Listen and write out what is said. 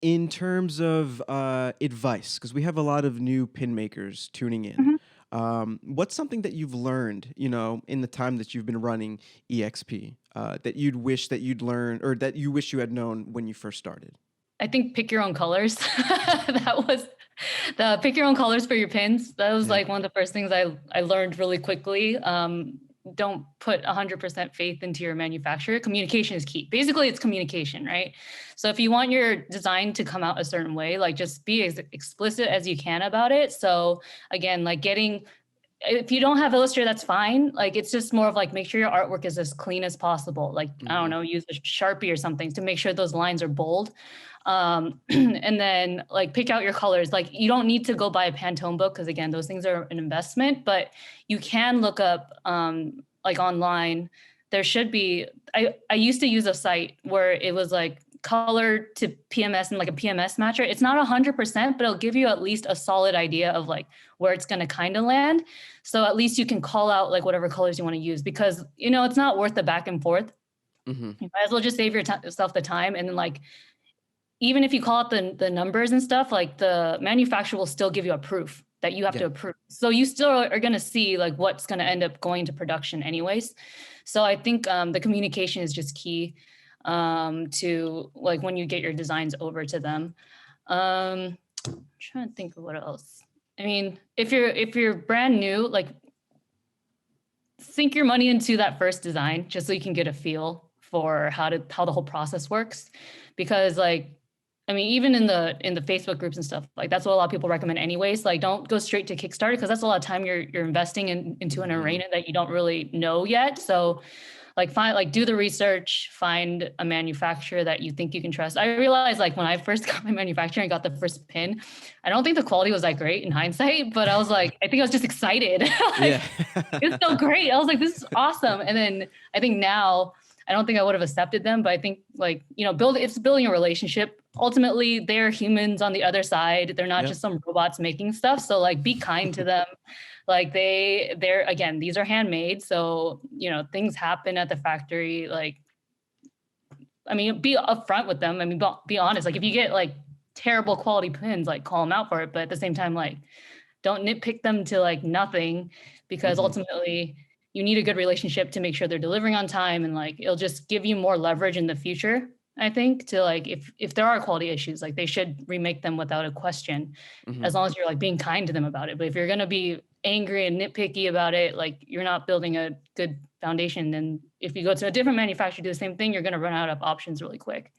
In terms of advice, because we have a lot of new pin makers tuning in, Mhm. what's something that you've learned, in the time that you've been running EXP, that you'd wish that you'd learned or that you wish you had known when you first started? I think pick your own colors. That was the pick your own colors for your pins. That was Yeah. like one of the first things I learned really quickly. Don't put 100% faith into your manufacturer. Communication is key. Basically, it's communication, right? So if you want your design to come out a certain way, like just be as explicit as you can about it. So again, like getting if you don't have Illustrator, that's fine. Like it's just more of like make sure your artwork is as clean as possible. Like I don't Hmm. know, use a Sharpie or something to make sure those lines are bold. And then like pick out your colors. Like you don't need to go buy a Pantone book because again, those things are an investment, but you can look up like online. There should be. I used to use a site where it was like color to PMS and like a PMS matcher. It's not 100%, but it'll give you at least a solid idea of like where it's going to kind of land. So at least you can call out like whatever colors you want to use because it's not worth the back and forth. Hmm. You might as well just save yourself the time and then like even if you call out the numbers and stuff, like the manufacturer will still give you a proof that you have Yeah. to approve. So you still are going to see like what's going to end up going to production anyways. So I think the communication is just key to like when you get your designs over to them. I'm trying to think of what else. I mean, if you're brand new, like sink your money into that first design just so you can get a feel for how the whole process works because like I mean even in the Facebook groups and stuff like that's what a lot of people recommend anyways like don't go straight to Kickstarter because that's a lot of time you're investing into an Hmm. arena that you don't really know yet so like find like do the research find a manufacturer that you think you can trust. I realized like when I first got my manufacturer and got the first pin I don't think the quality was that great in hindsight but I was like I think I was just excited Yeah. like it's so great. I was like, this is awesome. And then I think now I don't think I would have accepted them, but I think like, it's building a relationship. Ultimately, they're humans on the other side. They're not Yeah. just some robots making stuff. So like be kind to them. Like they're again, these are handmade. So, things happen at the factory. Like, I mean, be upfront with them. I mean, be honest. Like if you get like terrible quality pins, like call them out for it. But at the same time, like don't nitpick them to like nothing because Hmm. ultimately you need a good relationship to make sure they're delivering on time and like it'll just give you more leverage in the future. I think to like if there are quality issues, like they should remake them without a question, Hmm. as long as you're like being kind to them about it. But if you're gonna be angry and nitpicky about it, like you're not building a good foundation. And if you go to a different manufacturer do the same thing, you're gonna run out of options really quick.